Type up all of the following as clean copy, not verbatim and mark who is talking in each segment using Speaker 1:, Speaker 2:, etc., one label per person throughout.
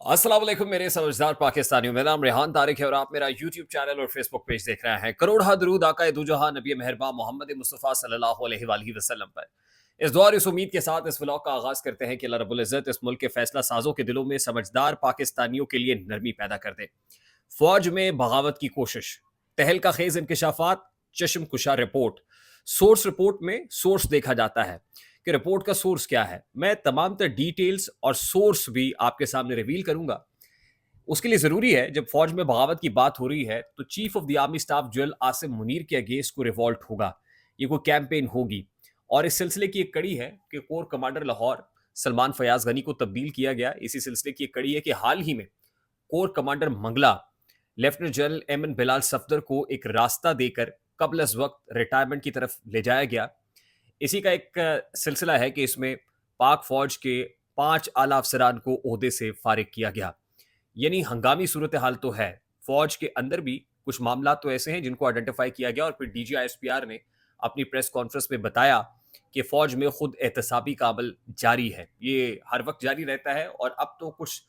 Speaker 1: अस्सलाम वालेकुम मेरे समझदार पाकिस्तानियों। मेरा नाम रेहान तारिक है और आप मेरा यूट्यूब चैनल और फेसबुक पेज देख रहे हैं। करोड़ दरूद आका दो जहां नबी मेहरबान मोहम्मद मुस्तफ़ा सल्लल्लाहु अलैहि वालैहि वसल्लम पर। इस दुआ और इस उम्मीद के साथ इस व्लॉग का आगाज करते हैं कि अल्लाह रब्बुल इज़्ज़त इस मुल्क के फैसला साजों के दिलों में समझदार पाकिस्तानियों के लिए नरमी पैदा कर दे। फौज में बगावत की कोशिश, तहलका खेज इंकशाफात, चश्म कुशा रिपोर्ट। सोर्स रिपोर्ट में सोर्स देखा जाता है कि रिपोर्ट का सोर्स क्या है। मैं तमाम तर डिटेल्स और सोर्स भी आपके सामने रिवील करूंगा। उसके लिए जरूरी है, जब फौज में बगावत की बात हो रही है तो chief of the army staff general Asim Munir के अगेंस्ट को रिवॉल्ट होगा। ये कोई कैंपेन होगी और इस सिलसिले की एक कड़ी है कि कोर कमांडर लाहौर सलमान फयाज गनी को तब्दील किया गया। इसी सिलसिले की एक कड़ी है कि हाल ही में corps commander Mangla lieutenant general Aimen Bilal Safdar को एक रास्ता देकर कबल अज वक्त रिटायरमेंट की तरफ ले जाया गया। इसी का एक सिलसिला है कि इसमें पाक फौज के 5 आला अफसरान को ओहदे से फारिग किया गया। यानी हंगामी सूरत हाल तो है। फौज के अंदर भी कुछ मामला तो ऐसे हैं जिनको आइडेंटिफाई किया गया और फिर डीजीआईएसपीआर ने अपनी प्रेस कॉन्फ्रेंस में बताया कि फौज में खुद एहतसाबी का अमल जारी है। ये हर वक्त जारी रहता है और अब तो कुछ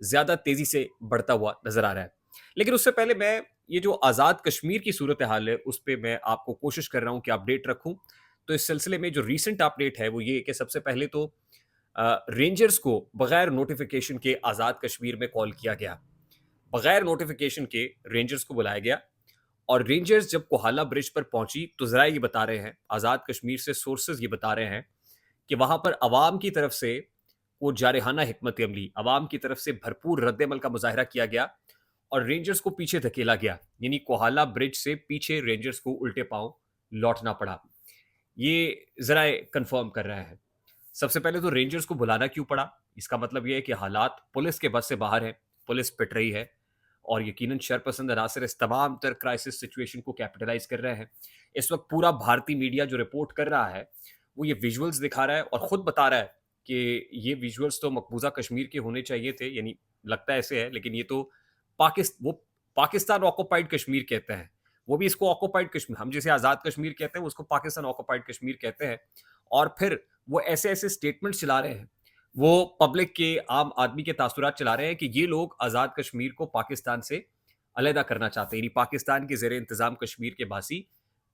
Speaker 1: ज्यादा तेजी से बढ़ता हुआ नजर आ रहा है। लेकिन उससे पहले मैं ये जो आज़ाद कश्मीर की सूरत हाल है उस पर मैं आपको कोशिश कर रहा हूँ कि अपडेट रखूँ। तो इस सिलसिले में जो रीसेंट अपडेट है वो ये कि सबसे पहले तो रेंजर्स को बगैर नोटिफिकेशन के आज़ाद कश्मीर में कॉल किया गया। बगैर नोटिफिकेशन के रेंजर्स को बुलाया गया और रेंजर्स जब कोहाला ब्रिज पर पहुंची तो जरा ये बता रहे हैं, आज़ाद कश्मीर से सोर्सेज ये बता रहे हैं कि वहां पर अवाम की तरफ से वो जारहाना हिकमत अमली, अवाम की तरफ से भरपूर रद्दमल का मुजाहरा किया गया और रेंजर्स को पीछे धकेला गया। यानी कोहाला ब्रिज से पीछे रेंजर्स को उल्टे पांव लौटना पड़ा। ये जरा कंफर्म कर रहा है। सबसे पहले तो रेंजर्स को बुलाना क्यों पड़ा? इसका मतलब यह है कि हालात पुलिस के बस से बाहर है, पुलिस पिट रही है और यकीनन शरपसंद अनासर इस तमाम तर क्राइसिस सिचुएशन को कैपिटलाइज कर रहे हैं। इस वक्त पूरा भारतीय मीडिया जो रिपोर्ट कर रहा है वो ये विजुअल्स दिखा रहा है और खुद बता रहा है कि ये विजुअल्स तो मकबूजा कश्मीर के होने चाहिए थे। यानी लगता ऐसे है, लेकिन ये तो वो पाकिस्तान ऑक्युपाइड कश्मीर कहते हैं। वो भी इसको ऑक्युपाइड कश्मीर, हम जिसे आज़ाद कश्मीर कहते हैं उसको पाकिस्तान ऑक्युपाइड कश्मीर कहते हैं। और फिर वो ऐसे ऐसे स्टेटमेंट चला रहे हैं, वो पब्लिक के आम आदमी के तासुरात चला रहे हैं कि ये लोग आज़ाद कश्मीर को पाकिस्तान से अलहदा करना चाहते हैं। यानी पाकिस्तान के जेर इंतज़ाम कश्मीर के बासी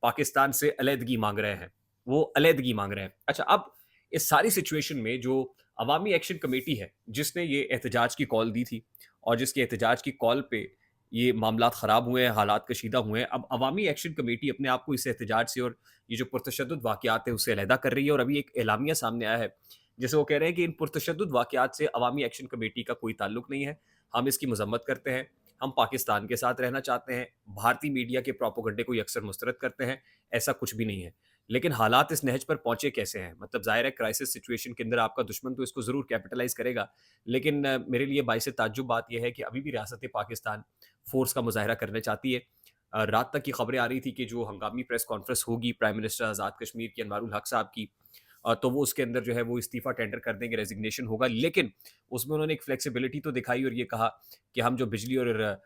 Speaker 1: पाकिस्तान से अलहदगी मांग रहे हैं, वो अलहदगी मांग रहे हैं। अच्छा, अब इस सारी सिचुएशन में जो अवामी एक्शन कमेटी है जिसने ये एहतजाज की कॉल दी थी और जिसके एहतजाज की कॉल पे ये मामलात ख़राब हुए हैं, हालात कशीदा हुए हैं, अब अवामी एक्शन कमेटी अपने आप को इस एहतजाज से और ये जो पुरतशद्दुद वाक़यात है उससे अलहदा कर रही है। और अभी एक एलामिया सामने आया है जिसे वो कह रहे हैं कि इन पुरतशद्दुद वाक़यात से अवामी एक्शन कमेटी का कोई ताल्लुक नहीं है, हम इसकी मजम्मत करते हैं, हम पाकिस्तान के साथ रहना चाहते हैं, भारतीय मीडिया के प्रोपोगंडे को अक्सर मुस्तरद करते हैं, ऐसा कुछ भी नहीं है। लेकिन हालात इस नहज पर पहुंचे कैसे हैं? मतलब ज़ाहिर है क्राइसिस सिचुएशन के अंदर आपका दुश्मन तो इसको ज़रूर कैपिटलाइज़ करेगा, लेकिन मेरे लिए बाइस ताज्जुब बात यह है कि अभी भी रियासत पाकिस्तान फ़ोर्स का मुज़ाहरा करना चाहती है। रात तक की खबरें आ रही थी कि जो हंगामी प्रेस कॉन्फ्रेंस होगी प्राइम मिनिस्टर आज़ाद कश्मीर के अनवारुल हक साहब की, तो वो उसके अंदर जो है वो इस्तीफ़ा टेंडर कर देंगे, रेजिग्नेशन होगा। लेकिन उसमें उन्होंने एक फ्लेक्सिबिलिटी तो दिखाई और ये कहा कि हम जो बिजली और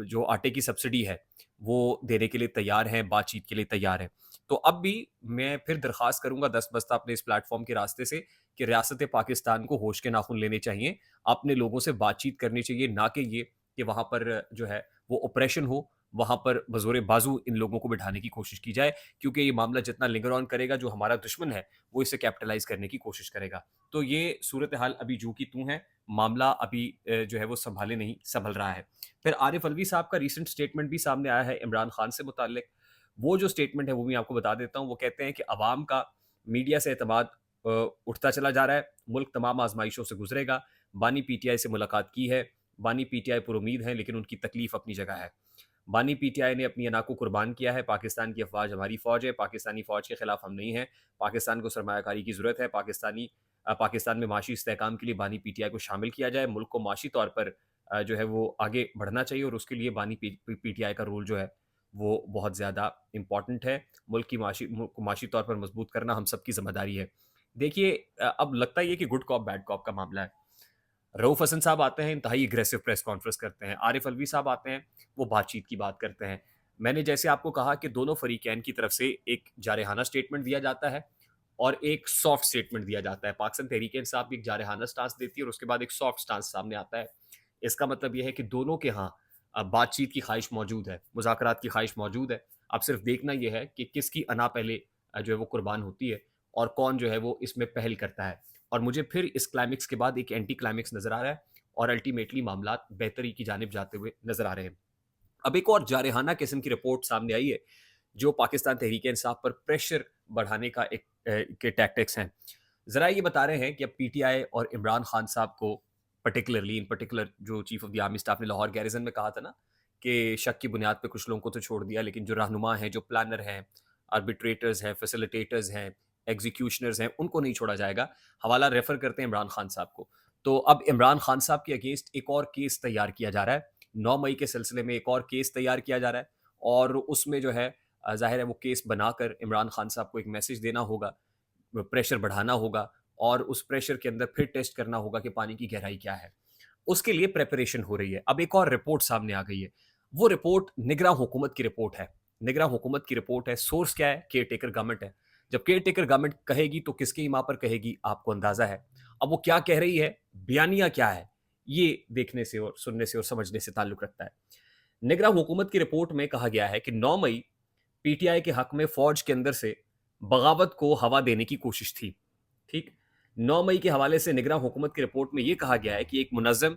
Speaker 1: जो आटे की सब्सिडी है वो देने के लिए तैयार हैं, बातचीत के लिए तैयार हैं। तो अब भी मैं फिर दरख्वास्त करूंगा दस्तबस्ता अपने इस प्लेटफॉर्म के रास्ते से कि रियासत पाकिस्तान को होश के नाखून लेने चाहिए, अपने लोगों से बातचीत करनी चाहिए, ना कि ये कि वहाँ पर जो है वो ऑपरेशन हो, वहाँ पर बज़ोर बाजू इन लोगों को बिठाने की कोशिश की जाए, क्योंकि ये मामला जितना लिंगर ऑन करेगा, जो हमारा दुश्मन है वो इसे कैपिटलाइज करने की कोशिश करेगा। तो ये सूरत हाल अभी जू की तू है, मामला अभी जो है वो संभाले नहीं संभल रहा है। फिर आरिफ अलवी साहब का रीसेंट स्टेटमेंट भी सामने आया है इमरान खान से मुताल्लिक। वो जो स्टेटमेंट है वो भी आपको बता देता हूँ। वो कहते हैं कि अवाम का मीडिया से एतमाद उठता चला जा रहा है, मुल्क तमाम आजमाइशों से गुजरेगा। बानी पीटीआई से मुलाकात की है, बानी पीटीआई पर उम्मीद है, लेकिन उनकी तकलीफ अपनी जगह है। बानी पीटीआई ने अपनी अना को कुर्बान किया है, पाकिस्तान की अफवाज हमारी फ़ौज है, पाकिस्तानी फ़ौज के खिलाफ हम नहीं हैं, पाकिस्तान को सरमायाकारी की ज़रूरत है, पाकिस्तान में माशी इस्तेहकाम के लिए बानी पीटीआई को शामिल किया जाए, मुल्क को माशी तौर पर जो है वो आगे बढ़ना चाहिए और उसके लिए बानी पीटीआई का रोल जो है वो बहुत ज़्यादा इम्पॉर्टेंट है। मुल्क को माशी तौर पर मजबूत करना हम सबकी ज़िम्मेदारी है। देखिए, अब लगता ही है कि गुड कॉप बैड कॉप का मामला है। रऊफ हसन साहब आते हैं, इंतहाई एग्रेसिव प्रेस कॉन्फ्रेंस करते हैं। आरिफ अलवी साहब आते हैं, वो बातचीत की बात करते हैं। मैंने जैसे आपको कहा कि दोनों फरीकैन की तरफ से एक जारहाना स्टेटमेंट दिया जाता है और एक सॉफ्ट स्टेटमेंट दिया जाता है। पाकिस्तान तहरीक-ए-इंसाफ भी एक जारहाना स्टांस देती है और उसके बाद एक सॉफ्ट स्टांस सामने आता है। इसका मतलब ये है कि दोनों के यहाँ बातचीत की ख़्वाहिश मौजूद है, मुज़ाकरात की ख़्वाहिश मौजूद है। अब सिर्फ़ देखना ये है कि किसकी अना पहले जो है वो कुर्बान होती है और कौन जो है वो इसमें पहल करता है। और मुझे फिर इस क्लाइमेक्स के बाद एक एंटी क्लाइमेक्स नज़र आ रहा है और अल्टीमेटली मामलात बेहतरी की जानिब जाते हुए नज़र आ रहे हैं। अब एक और जारहाना किस्म की रिपोर्ट सामने आई है, जो पाकिस्तान तहरीक-ए-इंसाफ पर प्रेशर बढ़ाने का के टैक्टिक्स हैं। ज़रा ये बता रहे हैं कि अब पीटीआई और इमरान खान साहब को इन पर्टिकुलर जो chief of the army staff ने लाहौर गैरिज़न में कहा था ना, कि शक की बुनियाद पे कुछ लोगों को तो छोड़ दिया, लेकिन जो रहनुमा हैं, जो प्लानर हैं, आर्बिट्रेटर्स हैं, फैसिलिटेटर्स हैं, एग्जीक्यूशनर्स हैं, उनको नहीं छोड़ा जाएगा। हवाला रेफर करते हैं इमरान खान साहब को। तो अब इमरान खान साहब के अगेंस्ट एक और केस तैयार किया जा रहा है। 9 मई के सिलसिले में एक और केस तैयार किया जा रहा है और उसमें जो है ज़ाहिर है वो केस बनाकर इमरान खान साहब को एक मैसेज देना होगा, प्रेशर बढ़ाना होगा और उस प्रेशर के अंदर फिर टेस्ट करना होगा कि पानी की गहराई क्या है। उसके लिए प्रिपरेशन हो रही है। अब एक और रिपोर्ट सामने आ गई है। वो रिपोर्ट निगरान हुकूमत की रिपोर्ट है। निगरान हुकूमत की रिपोर्ट है। सोर्स क्या है? केयर टेकर गवर्नमेंट है। जब केयर टेकर गवर्नमेंट कहेगी तो किसके ईमा पर कहेगी, आपको अंदाजा है। अब वो क्या कह रही है, बयानिया क्या है, ये देखने से और सुनने से और समझने से ताल्लुक रखता है। निगरान हुकूमत की रिपोर्ट में कहा गया है कि 9 मई पीटीआई के हक में फौज के अंदर से बगावत को हवा देने की कोशिश थी। ठीक, 9 मई के हवाले से निगरान हुकूमत की रिपोर्ट में यह कहा गया है कि एक मुनज़्ज़म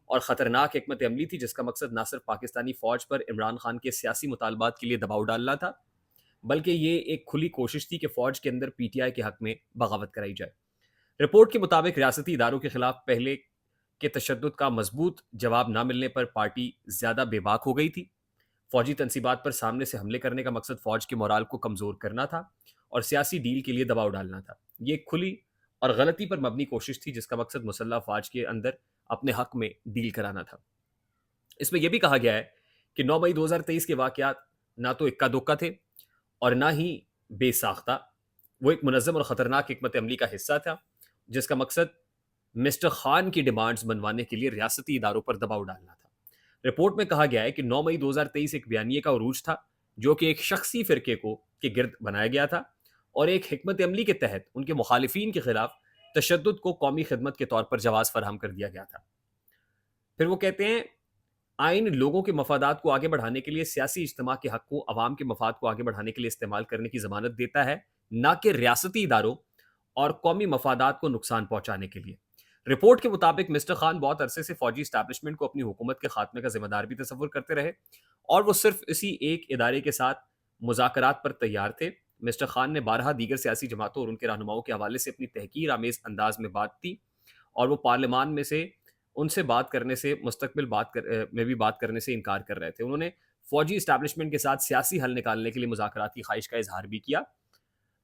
Speaker 1: और ख़तरनाक हिकमत अमली थी, जिसका मकसद ना सिर्फ पाकिस्तानी फ़ौज पर इमरान खान के सियासी मुतालबात के लिए दबाव डालना था, बल्कि ये एक खुली कोशिश थी कि फ़ौज के अंदर पीटीआई के हक में बगावत कराई जाए। रिपोर्ट के मुताबिक रियासती इदारों के खिलाफ पहले के तशद्दुद का मजबूत जवाब न मिलने पर पार्टी ज़्यादा बेबाक हो गई थी। फौजी तनसीबात पर सामने से हमले करने का मकसद फौज के मोराल को कमज़ोर करना था और सियासी डील के लिए दबाव डालना था। ये एक खुली और गलती पर मबनी कोशिश थी, जिसका मकसद मुसल्लह फ़ौज के अंदर अपने हक में डील कराना था। इसमें यह भी कहा गया है कि 9 मई 2023 के वाक़यात ना तो इक्का-दुक्का थे और ना ही बेसाख्ता। वो एक मुनज़्ज़म और ख़तरनाक हिकमत अमली का हिस्सा था, जिसका मकसद मिस्टर खान की डिमांड्स मनवाने के लिए रियासती इदारों पर दबाव डालना था। रिपोर्ट में कहा गया है कि 9 मई 2023 एक बयानिए का उरूज था, जो कि एक शख्सी फ़िरके के गिर्द बनाया गया था और एक हिकमत अमली के तहत उनके मुखालिफिन के खिलाफ तशद्दुद को कौमी खिदमत के तौर पर जवाज़ फराहम कर दिया गया था। फिर वो कहते हैं, आइन लोगों के मफादात को आगे बढ़ाने के लिए, सियासी इज्तिमा के हक को अवाम के मफाद को आगे बढ़ाने के लिए इस्तेमाल करने की ज़मानत देता है, ना कि रियासती इदारों और कौमी मफादात को नुकसान पहुंचाने के लिए। रिपोर्ट के मुताबिक मिस्टर खान बहुत अरसे से फौजी इस्टेब्लिशमेंट को अपनी हुकूमत के खात्मे का जिम्मेदार भी तस्वुर करते रहे और वो सिर्फ इसी एक इदारे के साथ मुज़ाकरात पर तैयार थे। मिस्टर खान ने 12 दीगर सियासी जमातों और उनके रहनुमाओं के हवाले से अपनी तहकीर आमेज अंदाज में बात की और वो पार्लियामान में से उनसे बात करने से मुस्तकबिल में भी बात करने से इनकार कर रहे थे। उन्होंने फौजी इस्टेब्लिशमेंट के साथ सियासी हल निकालने के लिए मुज़ाकरात की ख्वाहिश का इजहार भी किया।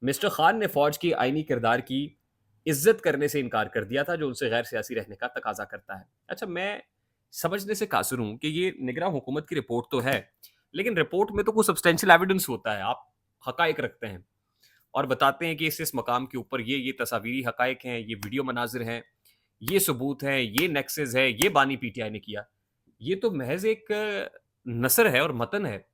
Speaker 1: मिस्टर खान ने फौज के आईनी किरदार की इज्जत करने से इनकार कर दिया था, जो उनसे गैर सियासी रहने का तकाजा करता है। अच्छा, मैं समझने से कासिर हूं कि ये निगरान हुकूमत की रिपोर्ट तो है, लेकिन रिपोर्ट में तो कुछ सब्सटेंशियल एविडेंस होता है। आप हकाइक रखते हैं और बताते हैं कि इस मकाम के ऊपर ये तस्वीरी हकाइक हैं, ये वीडियो मनाजिर हैं, ये सबूत हैं, ये नेक्सेस है, ये बानी पीटीआई ने किया। ये तो महज एक नसर है और मतन है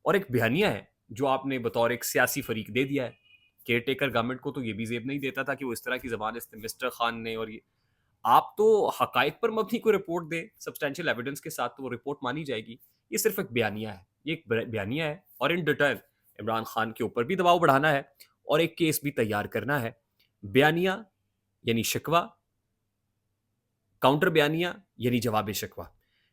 Speaker 1: और एक बयानिया है, जो आपने बतौर एक सियासी फरीक दे दिया है। केयर टेकर गवर्नमेंट को तो ये भी ज़ेब नहीं देता था कि वो इस तरह की ज़बान मिस्टर खान ने, और ये आप तो हकाइक पर मबनी कोई रिपोर्ट दें सब्सटेंशियल एविडेंस के साथ, तो वो रिपोर्ट मानी जाएगी। ये सिर्फ एक बयानिया है, ये एक बयानिया है और इन रिटर्न इमरान खान के ऊपर भी दबाव बढ़ाना है और एक केस भी तैयार करना है। बयानिया यानी शिकवा, काउंटर बयानिया यानी जवाब शिकवा।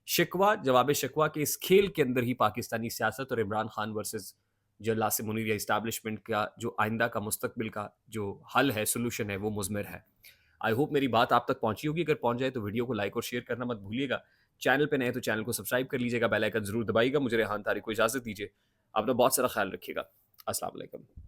Speaker 1: शिकवा जवाब शिकवा के इस खेल के अंदर ही पाकिस्तानी सियासत और इमरान खान वर्सेस जो लासिम मुनीर या इस्टेब्लिशमेंट का जो आइंदा का मुस्तकबिल का जो हल है, सोल्यूशन है, वो मुज़मिर है। आई होप मेरी बात आप तक पहुंची होगी। अगर पहुंच जाए तो वीडियो को लाइक और शेयर करना मत भूलिएगा। चैनल पे नए तो चैनल को सब्सक्राइब कर लीजिएगा, बेल आइकन जरूर दबाइएगा। मुझे रेहान तारिक को इजाज़त दीजिए। अपना बहुत सारा ख्याल रखिएगा। अस्सलाम वालेकुम।